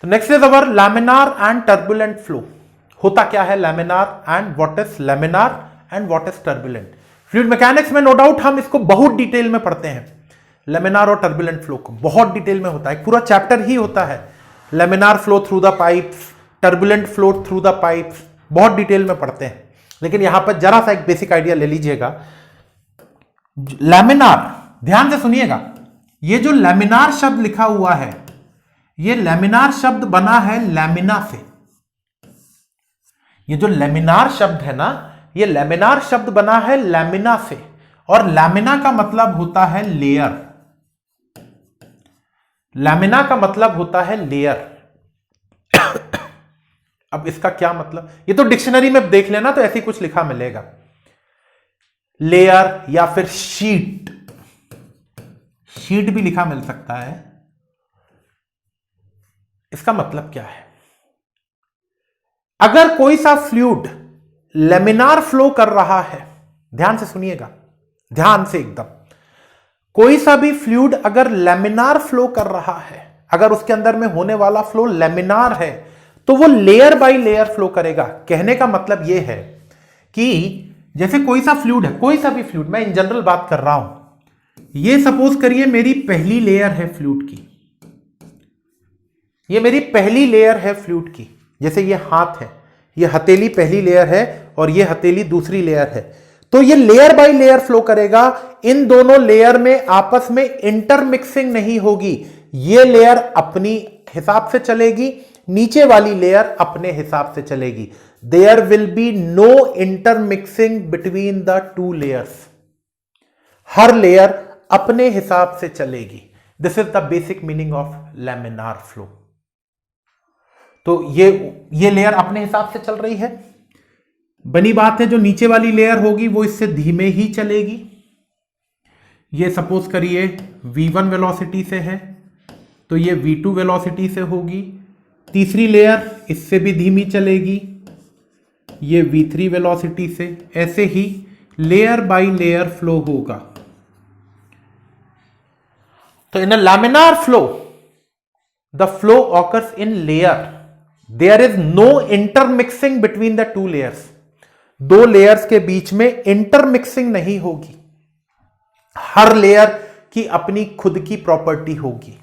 तो next is our laminar and turbulent flow. होता क्या है laminar and what is laminar and what is turbulent? Fluid mechanics में no doubt हम इसको बहुत डिटेल में पढ़ते हैं, लैमिनार और टर्बुलेंट फ्लो को बहुत डिटेल में होता है, पूरा चैप्टर ही होता है laminar flow through the pipes, turbulent flow through the pipes, बहुत डिटेल में पढ़ते हैं। लेकिन यहां पर जरा सा एक बेसिक आइडिया ले लीजिएगा। लैमिनार, ध्यान से सुनिएगा, ये जो लैमिनार शब्द लिखा हुआ है, ये लैमिनार शब्द बना है लैमिना से। ये जो लैमिनार शब्द है ना, ये लैमिनार शब्द बना है लैमिना से, और लैमिना का मतलब होता है लेयर। लैमिना का मतलब होता है लेयर। अब इसका क्या मतलब, ये तो डिक्शनरी में देख लेना तो ऐसे ही कुछ लिखा मिलेगा, लेयर या फिर शीट, शीट भी लिखा मिल सकता है। इसका मतलब क्या है? अगर कोई सा फ्लूइड लैमिनार फ्लो कर रहा है, ध्यान से सुनिएगा, ध्यान से एकदम, कोई सा भी फ्लूइड अगर लैमिनार फ्लो कर रहा है, अगर उसके अंदर में होने वाला फ्लो लैमिनार है, तो वो लेयर बाय लेयर फ्लो करेगा। कहने का मतलब ये है कि जैसे कोई सा फ्लूइड है, कोई सा भी फ्लूइड, मैं इन जनरल बात कर रहा हूं, ये सपोज करिए मेरी पहली लेयर है फ्लूइड की, ये मेरी पहली लेयर है फ्लूइड की, जैसे ये हाथ है, ये हथेली पहली लेयर है और ये हथेली दूसरी लेयर है, तो ये लेयर बाय लेयर फ्लो करेगा। इन दोनों लेयर में आपस में इंटरमिक्सिंग नहीं होगी, ये लेयर अपनी हिसाब से चलेगी, नीचे वाली लेयर अपने हिसाब से चलेगी। There will be no intermixing between the two layers, हर लेयर अपने हिसाब से चलेगी। This is the basic meaning of laminar flow. तो ये लेयर अपने हिसाब से चल रही है, बनी बात है जो नीचे वाली लेयर होगी वो इससे धीमे ही चलेगी। ये सपोज करिए v1 वेलोसिटी से है, तो ये v2 वेलोसिटी से होगी। तीसरी लेयर इससे भी धीमी चलेगी, ये v3 वेलोसिटी से। ऐसे ही लेयर बाय लेयर फ्लो होगा। तो in a laminar flow the flow occurs in layer, there is no intermixing between the two layers. दो लेयर्स के बीच में इंटरमिक्सिंग नहीं होगी, हर लेयर की अपनी खुद की प्रॉपर्टी होगी।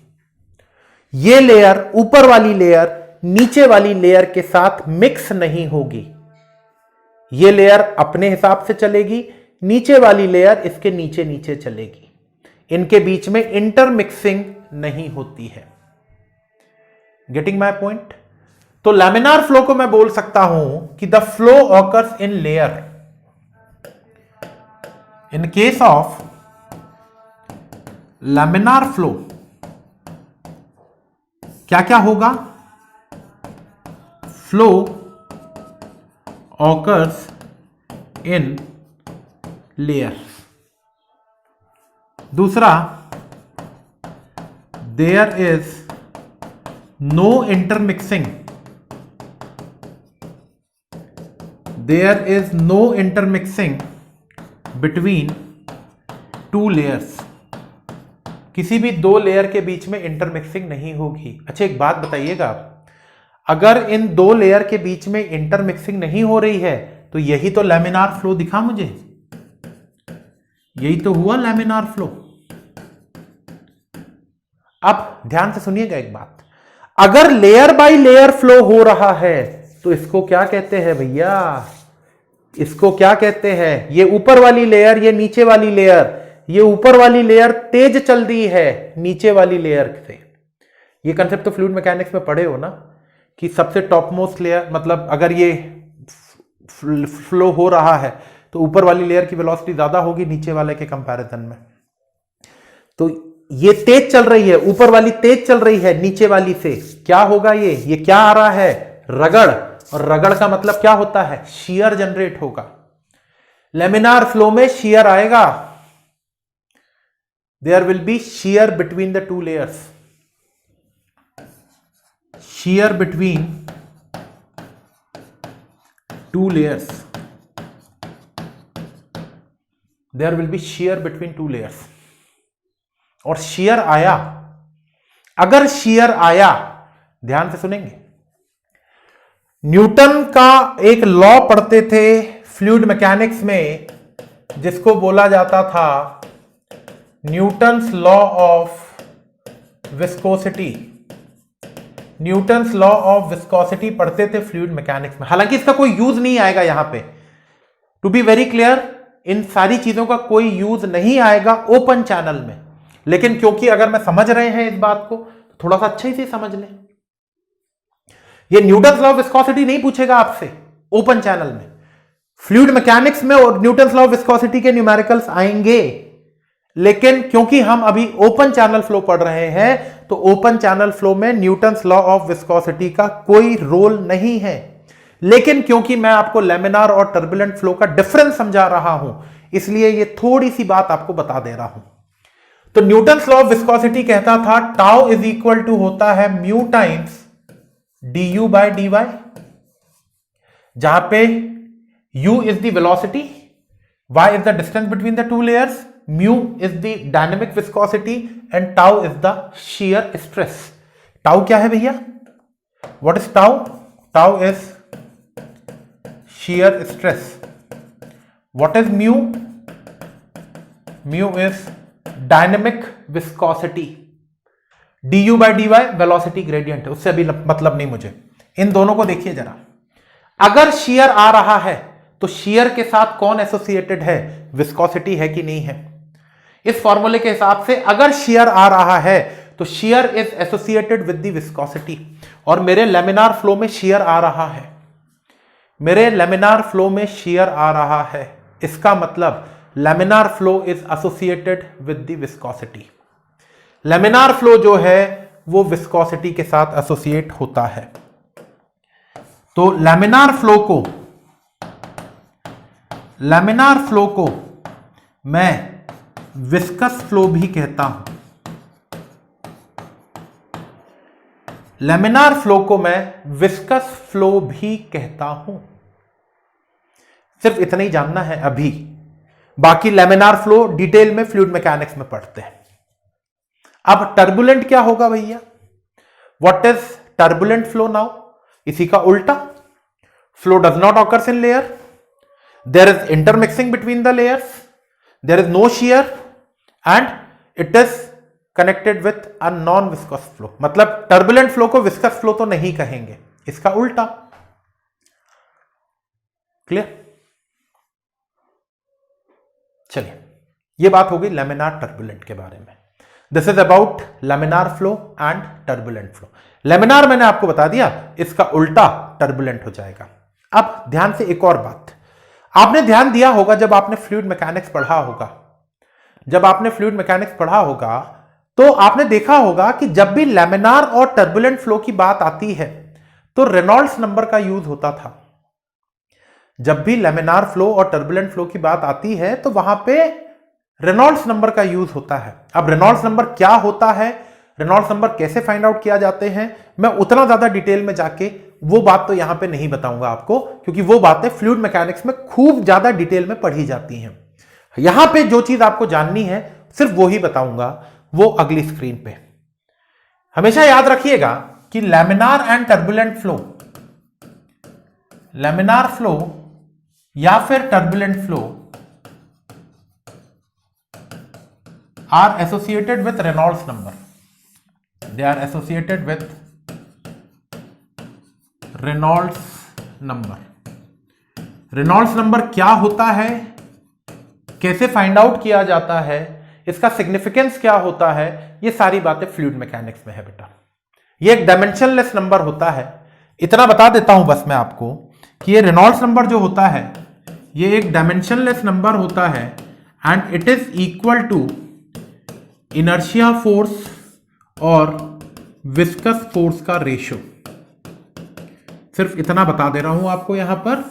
ये लेयर, ऊपर वाली लेयर नीचे वाली लेयर के साथ मिक्स नहीं होगी, ये लेयर अपने हिसाब से चलेगी, नीचे वाली लेयर इसके नीचे नीचे चलेगी, इनके बीच में इंटरमिक्सिंग नहीं होती है। Getting my point? तो लैमिनार फ्लो को मैं बोल सकता हूं कि the flow occurs in layer. In case of laminar flow क्या क्या होगा? Flow occurs in layer. दूसरा, there is no intermixing, there is no intermixing between two layers। किसी भी दो लेयर के बीच में इंटरमिक्सिंग नहीं होगी। अच्छा एक बात बताइएगा, अगर इन दो लेयर के बीच में इंटरमिक्सिंग नहीं हो रही है तो यही तो लैमिनार फ्लो दिखा मुझे, यही तो हुआ लैमिनार फ्लो। अब ध्यान से सुनिएगा एक बात, अगर लेयर बाय लेयर फ्लो हो रहा है तो इसको क्या कहते हैं भैया? इसको क्या कहते हैं? ये ऊपर वाली लेयर, ये नीचे वाली लेयर, ये ऊपर वाली लेयर तेज चल रही है नीचे वाली लेयर से। ये कंसेप्ट तो फ्लूइड मैकेनिक्स में पढ़े हो ना, कि सबसे टॉप मोस्ट लेयर, मतलब अगर ये फ्लो हो रहा है तो ऊपर वाली लेयर की वेलोसिटी ज्यादा होगी नीचे वाले के कंपैरिजन में। तो ये तेज चल रही है, ऊपर वाली तेज चल रही है नीचे वाली से, क्या होगा? ये क्या आ रहा है? रगड़। और रगड़ का मतलब क्या होता है? शियर जनरेट होगा। लैमिनार फ्लो में शियर आएगा, there will be shear between the two layers, shear between two layers, there will be shear between two layers. और शियर आया, अगर शियर आया ध्यान से सुनेंगे। न्यूटन का एक लॉ पढ़ते थे फ्लूइड मैकेनिक्स में, जिसको बोला जाता था Newton's law of viscosity. Newton's law of viscosity पढ़ते थे फ्लूइड मैकेनिक्स में। हालांकि इसका कोई यूज नहीं आएगा यहां पे, टू बी वेरी क्लियर, इन सारी चीजों का कोई यूज नहीं आएगा ओपन चैनल में। लेकिन क्योंकि अगर मैं समझ रहे हैं इस बात को, तो थोड़ा सा अच्छे से समझ लें। ये न्यूटन्स लॉ ऑफ विस्कोसिटी नहीं पूछेगा आपसे ओपन चैनल में। फ्लूइड मैकेनिक्स में और न्यूटन्स लॉ ऑफ विस्कोसिटी के न्यूमेरिकल्स आएंगे, लेकिन क्योंकि हम अभी ओपन चैनल फ्लो पढ़ रहे हैं, तो ओपन चैनल फ्लो में न्यूटन्स लॉ ऑफ विस्कोसिटी का कोई रोल नहीं है। लेकिन क्योंकि मैं आपको लैमिनार और टर्बुलेंट फ्लो का डिफरेंस समझा रहा हूं, इसलिए ये थोड़ी सी बात आपको बता दे रहा हूं। तो न्यूटन्स लॉ ऑफ विस्कोसिटी कहता था टाउ इज इक्वल टू होता है mu times du by dy, जहां पे u is the velocity, y is the distance between the two layers, mu is the dynamic viscosity and tau is the shear stress. tau क्या है भैया? what is tau? tau is shear stress. what is mu? mu is dynamic viscosity. du by dy velocity gradient है, उससे अभी मतलब नहीं मुझे। इन दोनों को देखिए जरा, अगर शियर आ रहा है तो शियर के साथ कौन एसोसिएटेड है? विस्कोसिटी है कि नहीं है? इस फॉर्मूले के हिसाब से अगर शियर आ रहा है तो shear is associated with the viscosity. और मेरे लैमिनार फ्लो में शियर आ रहा है, मेरे लैमिनार फ्लो में शियर आ रहा है, इसका मतलब laminar flow is associated with the viscosity. Laminar flow जो है वो विस्कोसिटी के साथ एसोसिएट होता है। तो लैमिनार फ्लो को मैं विस्कस फ्लो भी कहता हूं। लैमिनार फ्लो को मैं विस्कस फ्लो भी कहता हूं। सिर्फ इतना ही जानना है अभी, बाकी लैमिनार फ्लो डिटेल में फ्लूइड मैकेनिक्स में पढ़ते हैं। अब टर्बुलेंट क्या होगा भैया? What is turbulent flow now? इसी का उल्टा, flow does not occurs in layer, there is intermixing between the layers, there is no shear and it is connected with a non viscous flow. मतलब turbulent flow को viscous flow तो नहीं कहेंगे, इसका उल्टा। क्लियर? चलिए, यह बात हो गई लैमिनार टर्बुलेंट के बारे में। This is about laminar flow and turbulent flow. Laminar मैंने आपको बता दिया, इसका उल्टा टर्बुलेंट हो जाएगा। अब ध्यान से एक और बात, आपने ध्यान दिया होगा जब आपने फ्लूइड मैकेनिक्स पढ़ा होगा, तो आपने देखा होगा कि जब भी लैमिनार और टर्बुलेंट फ्लो की बात आती है तो रेनॉल्ड्स नंबर का यूज होता था। जब भी लैमिनार फ्लो और टर्बुलेंट फ्लो की बात आती है तो वहां पे रेनॉल्ड्स नंबर का यूज होता है। अब रेनॉल्ड्स नंबर क्या होता है, रेनॉल्ड्स नंबर कैसे फाइंड आउट किया जाते हैं, मैं उतना ज्यादा डिटेल में जाके वो बात तो यहां पे नहीं बताऊंगा आपको, क्योंकि वो बातें फ्लूइड मैकेनिक्स में खूब ज्यादा डिटेल में पढ़ी जाती हैं। यहां पे जो चीज आपको जाननी है सिर्फ वो ही बताऊंगा, वो अगली स्क्रीन पे। हमेशा याद रखिएगा कि laminar and turbulent flow, laminar flow या फिर turbulent flow are associated with Reynolds number. They are associated with Reynolds number. Reynolds number क्या होता है, कैसे फाइंड आउट किया जाता है, इसका सिग्निफिकेंस क्या होता है, ये सारी बातें फ्लूइड मैकेनिक्स में है बेटा। ये एक डायमेंशनलेस नंबर होता है। इतना बता देता हूं बस मैं आपको कि ये रेनॉल्ड्स नंबर जो होता है ये एक डायमेंशनलेस नंबर होता है and it is equal to inertia force और विस्कस फोर्स का रेशियो। सिर्फ इतना बता दे रहा हूं आपको यहां पर,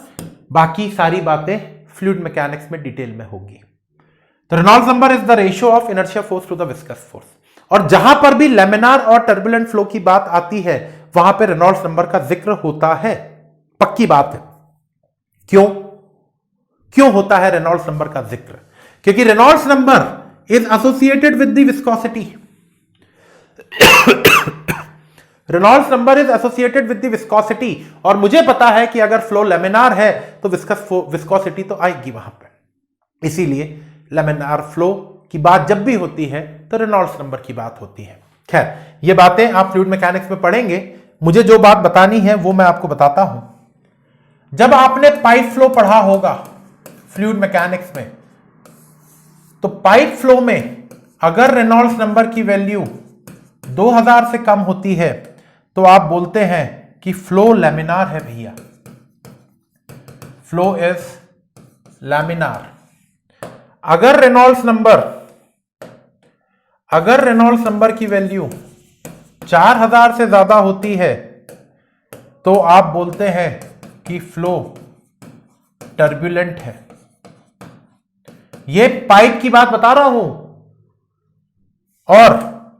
बाकी सारी बातें फ्लूइड मैकेनिक्स में डिटेल में होगी। तो Reynolds number is the ratio of inertia force to the viscous force. और जहां पर भी लैमिनार और टर्बुलेंट फ्लो की बात आती है वहां पे रेनॉल्ड्स नंबर का जिक्र होता है, पक्की बात है। क्यों होता है रेनॉल्ड्स नंबर का जिक्र? क्योंकि Reynolds number is associated with the viscosity. Reynolds number is associated with the viscosity, और मुझे पता है कि अगर फ्लो लेमिनार है तो विस्कोसिटी तो आएगी वहां पर, इसीलिए लेमिनार फ्लो की बात जब भी होती है तो रेनॉल्ड्स नंबर की बात होती है। खैर, ये बातें आप फ्लूइड मैकेनिक्स में पढ़ेंगे। मुझे जो बात बतानी है वो मैं आपको बताता हूं। जब आपने पाइप फ्लो पढ़ा होगा फ्लूइड मैकेनिक्स में, तो पाइप फ्लो में अगर रेनॉल्ड्स नंबर की वैल्यू 2000 से कम होती है तो आप बोलते हैं कि फ्लो लैमिनार है भैया, फ्लो इज लैमिनार। अगर रेनॉल्ड्स नंबर की वैल्यू 4000 से ज्यादा होती है तो आप बोलते हैं कि फ्लो टर्बुलेंट है। यह पाइप की बात बता रहा हूं। और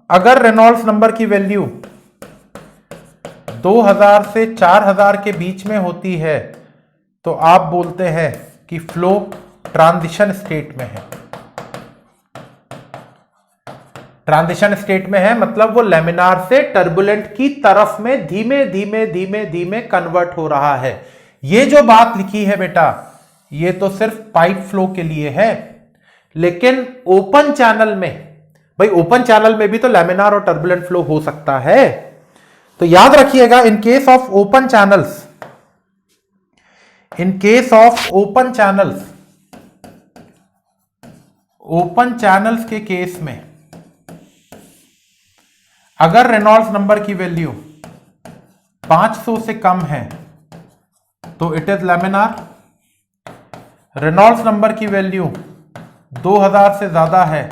अगर रेनॉल्ड्स नंबर की वैल्यू 2000 से 4000 के बीच में होती है तो आप बोलते हैं कि फ्लो ट्रांजिशन स्टेट में है। ट्रांजिशन स्टेट में है मतलब वो लेमिनार से टर्बुलेंट की तरफ में धीमे धीमे धीमे धीमे कन्वर्ट हो रहा है। ये जो बात लिखी है बेटा, ये तो सिर्फ पाइप फ्लो के लिए है, लेकिन ओपन चैनल में, भाई ओपन चैनल में भी तो लेमिनार और टर्बुलेंट फ्लो हो सकता है। तो याद रखिएगा, इन केस ऑफ ओपन चैनल्स के केस में अगर रेनॉल्ड्स नंबर की वैल्यू 500 से कम है तो it is laminar. Reynolds number की वैल्यू 2000 से ज्यादा है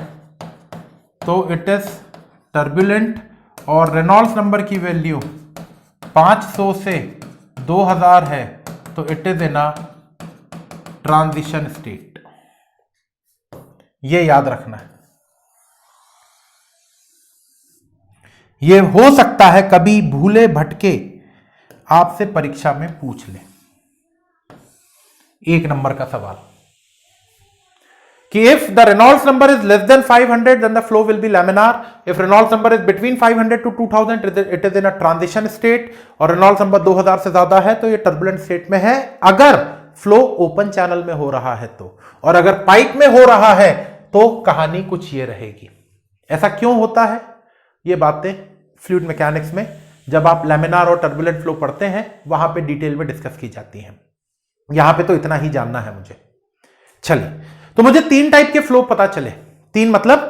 तो इट इज टर्बुलेंट, और रेनॉल्ड्स नंबर की वैल्यू 500 से 2000 है तो it is in a transition state. ये याद रखना है। ये हो सकता है कभी भूले भटके आपसे परीक्षा में पूछ ले, 1 नंबर का सवाल, कि if the Reynolds number is less than 500 then the flow will be laminar, if Reynolds number is between 500 to 2000 it is in a transition state, और Reynolds number 2000 से ज्यादा है तो ये टर्बुलेंट स्टेट में है अगर फ्लो ओपन चैनल में हो रहा है तो, और अगर पाइप में हो रहा है तो कहानी कुछ ये रहेगी। ऐसा क्यों होता है? ये बातें फ्लूइड मैकेनिक्स में जब आप लैमिनार और टर्बुलेंट फ्लो पढ़ते हैं वहां पे डिटेल में डिस्कस की जाती हैं। यहां पे तो इतना ही जानना है मुझे। चलिए, तो मुझे 3 टाइप के फ्लो पता चले। 3 मतलब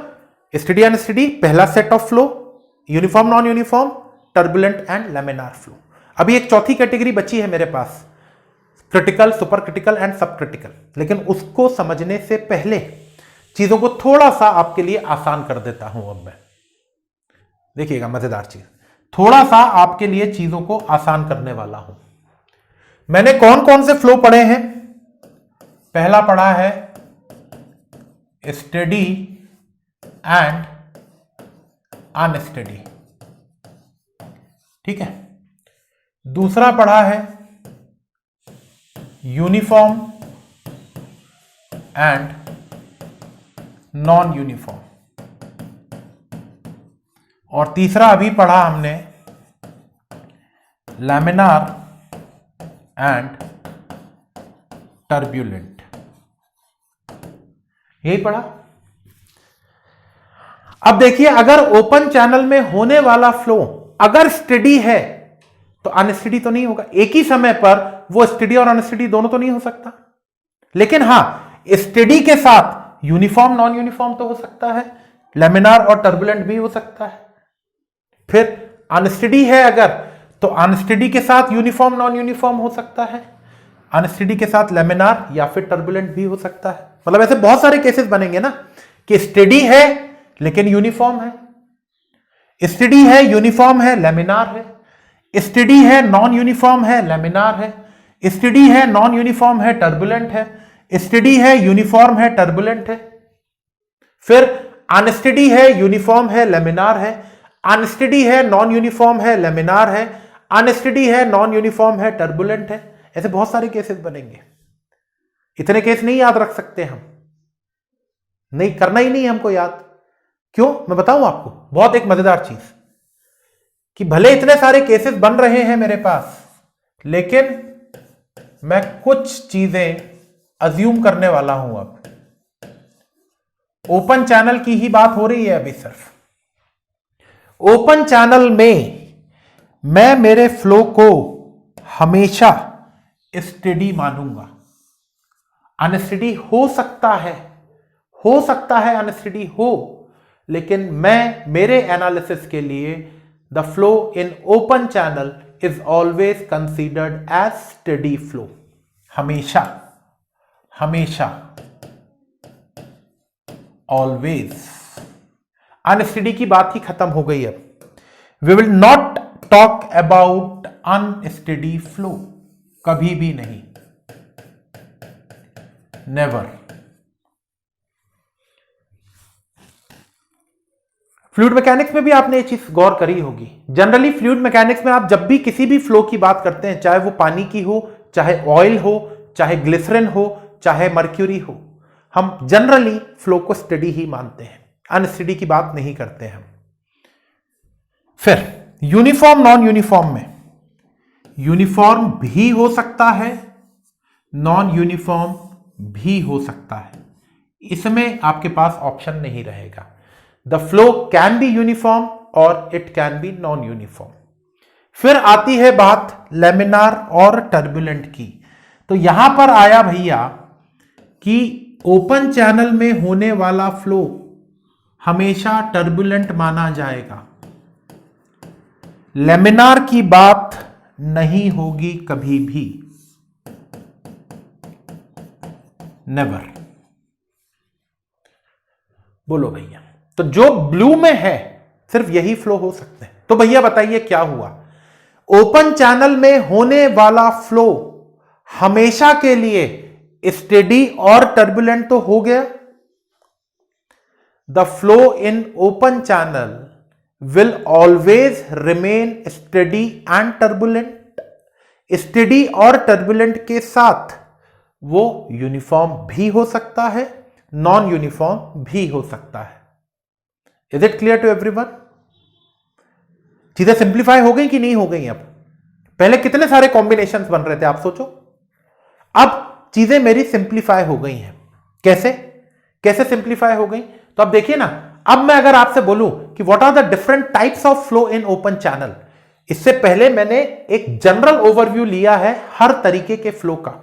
स्टेडी अनस्टेडी, पहला set of flow, uniform non uniform, turbulent and laminar flow. अभी एक चौथी कैटेगरी बची है मेरे पास, critical, super critical and sub critical. लेकिन उसको समझने से पहले चीजों को थोड़ा सा आपके लिए आसान कर देता हूं। अब मैं देखिएगा मजेदार चीज, थोड़ा सा आपके लिए चीजों को आसान करने वाला हूं। मैंने कौन कौन से फ्लो पढ़े हैं? पहला पढ़ा है स्टेडी एंड अनस्टेडी, ठीक है। दूसरा पढ़ा है यूनिफॉर्म एंड नॉन यूनिफॉर्म, और तीसरा अभी पढ़ा हमने लैमिनार एंड टर्बुलेंट। यही पढ़ा। अब देखिए, अगर ओपन चैनल में होने वाला फ्लो अगर स्टेडी है तो अनस्टेडी तो नहीं होगा। एक ही समय पर वो स्टेडी और अनस्टेडी दोनों तो नहीं हो सकता, लेकिन हां स्टेडी के साथ यूनिफॉर्म नॉन यूनिफॉर्म तो हो सकता है, लैमिनार और टर्बुलेंट भी हो सकता है। फिर अनस्टेडी है अगर, तो अनस्टेडी के साथ यूनिफॉर्म नॉन यूनिफॉर्म हो सकता है, अनस्टेडी के साथ लैमिनार या फिर टर्बुलेंट भी हो सकता है। मतलब ऐसे बहुत सारे केसेस बनेंगे ना कि स्टेडी है लेकिन यूनिफॉर्म है, स्टेडी है यूनिफॉर्म है लैमिनार है, स्टेडी है नॉन यूनिफॉर्म है लैमिनार है, स्टेडी है नॉन यूनिफॉर्म है टर्बुलेंट है, स्टेडी है यूनिफॉर्म है टर्बुलेंट है। फिर अनस्टेडी है यूनिफॉर्म है लैमिनार है, अनस्टेडी है नॉन यूनिफॉर्म है लैमिनार है, अनस्टेडी है नॉन यूनिफॉर्म है टर्बुलेंट है। ऐसे बहुत सारे केसेस बनेंगे। इतने केस नहीं याद रख सकते हम, नहीं करना ही नहीं हमको याद। क्यों? मैं बताऊं आपको बहुत एक मजेदार चीज, कि भले इतने सारे केसेस बन रहे हैं मेरे पास, लेकिन मैं कुछ चीजें अज्यूम करने वाला हूं। अब ओपन चैनल की ही बात हो रही है अभी सिर्फ। ओपन चैनल में मैं मेरे फ्लो को हमेशा स्टेडी मानूंगा। अनस्टेडी हो सकता है अनस्टेडी हो, लेकिन मैं मेरे एनालिसिस के लिए the flow in open channel is always considered as steady flow. हमेशा ऑलवेज। अनस्टेडी की बात ही खत्म हो गई। अब we will not talk about unsteady flow, कभी भी नहीं, नेवर। फ्लूइड मैकेनिक्स में भी आपने ये चीज गौर करी होगी। जनरली फ्लूइड मैकेनिक्स में आप जब भी किसी भी फ्लो की बात करते हैं, चाहे वो पानी की हो, चाहे ऑयल हो, चाहे ग्लिसरिन हो, चाहे मर्क्यूरी हो, हम जनरली फ्लो को स्टेडी ही मानते हैं, अनस्टेडी की बात नहीं करते हैं हम। फिर यूनिफॉर्म नॉन यूनिफॉर्म में, यूनिफॉर्म भी हो सकता है, नॉन यूनिफॉर्म भी हो सकता है। इसमें आपके पास ऑप्शन नहीं रहेगा। The flow can be uniform और it can be non uniform. फिर आती है बात लेमिनार और टर्बुलेंट की। तो यहां पर आया भैया कि ओपन चैनल में होने वाला फ्लो हमेशा टर्बुलेंट माना जाएगा, लेमिनार की बात नहीं होगी कभी भी, नेवर। बोलो भैया, तो जो ब्लू में है सिर्फ यही फ्लो हो सकते हैं। तो भैया बताइए क्या हुआ? ओपन चैनल में होने वाला फ्लो हमेशा के लिए स्टेडी और टर्बुलेंट तो हो गया। The flow in open channel will always remain steady and turbulent. Steady और टर्बुलेंट के साथ वो यूनिफॉर्म भी हो सकता है, नॉन यूनिफॉर्म भी हो सकता है। Is it clear to everyone? चीजें सिंप्लीफाई हो गई कि नहीं हो गई? अब पहले कितने सारे कॉम्बिनेशंस बन रहे थे आप सोचो, अब चीजें मेरी सिंप्लीफाई हो गई हैं। कैसे सिंप्लीफाई हो गई? तो अब देखिए ना, अब मैं अगर आपसे बोलूं कि what are the different types of flow in open channel, इससे पहले मैंने एक जनरल ओवरव्यू लिया है हर तरीके के फ्लो का,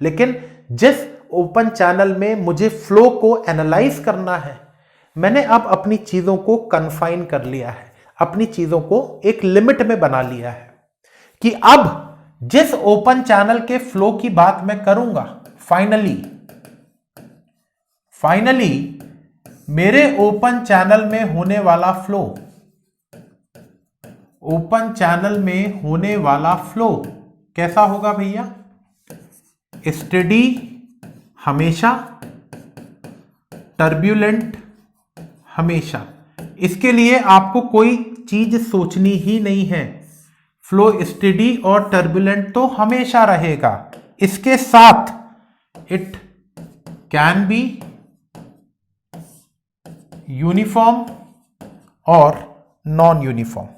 लेकिन जिस ओपन चैनल में मुझे फ्लो को एनालाइज करना है, मैंने अब अपनी चीजों को कन्फाइन कर लिया है, अपनी चीजों को एक लिमिट में बना लिया है कि अब जिस ओपन चैनल के फ्लो की बात मैं करूंगा, फाइनली मेरे ओपन चैनल में होने वाला फ्लो, ओपन चैनल में होने वाला फ्लो कैसा होगा भैया? स्टेडी हमेशा, टर्ब्यूलेंट हमेशा। इसके लिए आपको कोई चीज सोचनी ही नहीं है, फ्लो स्टेडी और टर्बुलेंट तो हमेशा रहेगा। इसके साथ इट कैन बी यूनिफॉर्म और non uniform.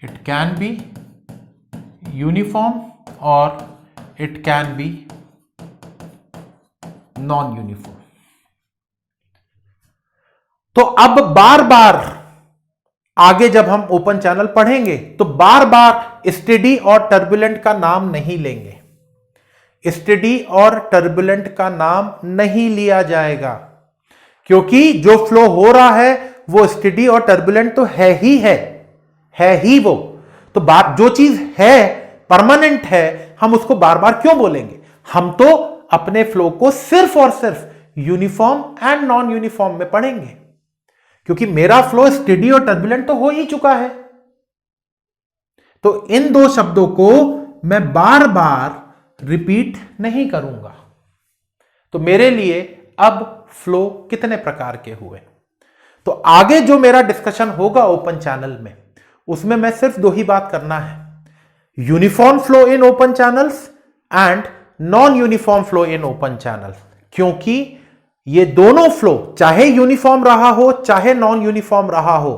It can be uniform और it can be non uniform. तो अब बार बार आगे जब हम ओपन चैनल पढ़ेंगे तो बार बार स्टेडी और टर्बुलेंट का नाम नहीं लेंगे, स्टेडी और टर्बुलेंट का नाम नहीं लिया जाएगा, क्योंकि जो फ्लो हो रहा है वो स्टेडी और टर्बुलेंट तो है ही वो। तो बात जो चीज है परमानेंट है, हम उसको बार बार क्यों बोलेंगे? हम तो अपने फ्लो को सिर्फ और सिर्फ यूनिफॉर्म एंड नॉन यूनिफॉर्म में पढ़ेंगे, क्योंकि मेरा फ्लो स्टेडी और टर्बुलेंट तो हो ही चुका है। तो इन दो शब्दों को मैं बार बार रिपीट नहीं करूंगा। तो मेरे लिए अब फ्लो कितने प्रकार के हुए? तो आगे जो मेरा डिस्कशन होगा ओपन चैनल में, उसमें मैं सिर्फ दो ही बात करना है, uniform flow in open channels and non uniform flow in open channels. क्योंकि ये दोनों फ्लो चाहे यूनिफॉर्म रहा हो चाहे नॉन यूनिफॉर्म रहा हो,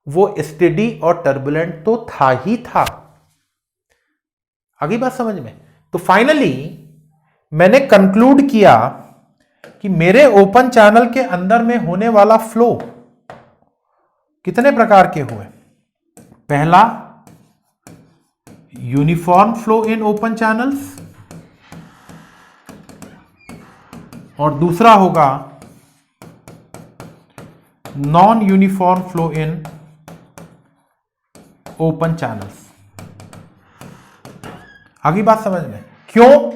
वो स्टेडी और टर्बुलेंट तो था ही था। आगे बात समझ में? तो फाइनली मैंने कंक्लूड किया कि मेरे ओपन चैनल के अंदर में होने वाला फ्लो कितने प्रकार के हुए। पहला, uniform flow in open channels, और दूसरा होगा non uniform flow in open channels. आगे बात समझ में? क्यों?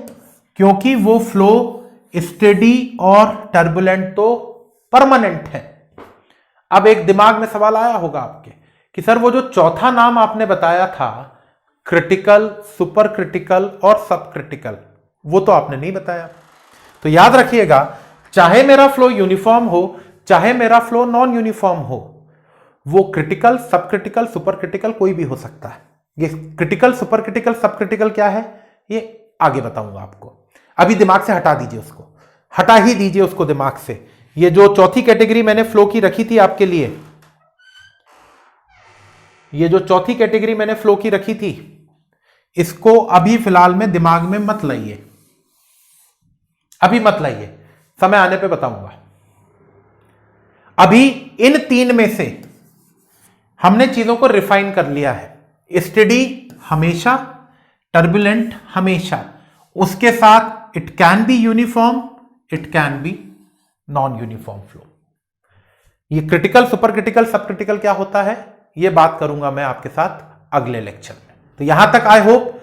क्योंकि वो फ्लो स्टेडी और टर्बुलेंट तो परमानेंट है। अब एक दिमाग में सवाल आया होगा आपके कि सर वो जो चौथा नाम आपने बताया था, क्रिटिकल, सुपर क्रिटिकल और सब क्रिटिकल, वो तो आपने नहीं बताया। तो याद रखिएगा, चाहे मेरा फ्लो यूनिफॉर्म हो, चाहे मेरा फ्लो नॉन यूनिफॉर्म हो, वो क्रिटिकल, सब क्रिटिकल, सुपर क्रिटिकल कोई भी हो सकता है। ये क्रिटिकल, सुपर क्रिटिकल, सब क्रिटिकल क्या है ये आगे बताऊंगा आपको। अभी दिमाग से हटा दीजिए उसको, हटा ही दीजिए उसको दिमाग से। ये जो चौथी कैटेगरी मैंने फ्लो की रखी थी आपके लिए, ये जो चौथी कैटेगरी मैंने फ्लो की रखी थी, इसको अभी फिलहाल में दिमाग में मत लाइए, अभी मत लाइए, समय आने पे बताऊंगा। अभी इन तीन में से हमने चीजों को रिफाइन कर लिया है। स्टेडी हमेशा, टर्बुलेंट हमेशा, उसके साथ it can be uniform, it can be non uniform flow. ये क्रिटिकल, सुपर क्रिटिकल, सब क्रिटिकल क्या होता है, ये बात करूंगा मैं आपके साथ अगले लेक्चर में। तो यहां तक आई होप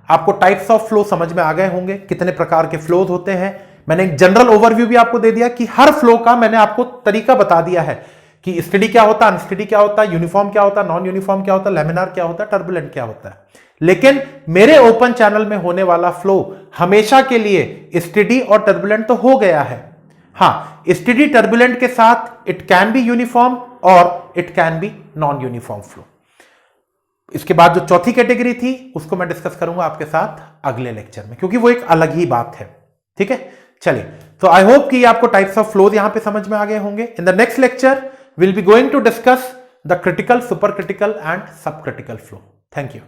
आपको टाइप्स ऑफ फ्लो समझ में आ गए होंगे, कितने प्रकार के फ्लोज होते हैं। मैंने एक जनरल ओवरव्यू भी आपको दे दिया कि हर फ्लो का मैंने आपको तरीका बता दिया है कि स्टेडी क्या होता है, अनस्टेडी क्या होता है, यूनिफॉर्म क्या होता है, नॉन यूनिफॉर्म क्या होता है, लेमिनार क्या होता है, टर्बुलेंट क्या होता है। लेकिन मेरे ओपन चैनल में होने वाला फ्लो हमेशा के लिए स्टेडी और टर्बुलेंट तो हो गया है। हाँ, स्टेडी टर्बुलेंट के साथ इट कैन बी यूनिफॉर्म और it can be non uniform flow. इसके बाद जो चौथी कैटेगरी थी उसको मैं डिस्कस करूंगा आपके साथ अगले लेक्चर में, क्योंकि वो एक अलग ही बात है। ठीक है, चलिए। तो आई होप कि आपको टाइप्स ऑफ फ्लोज यहां पे समझ में आ गए होंगे। In the next lecture will be going to discuss the critical, super critical and sub critical flow. Thank you.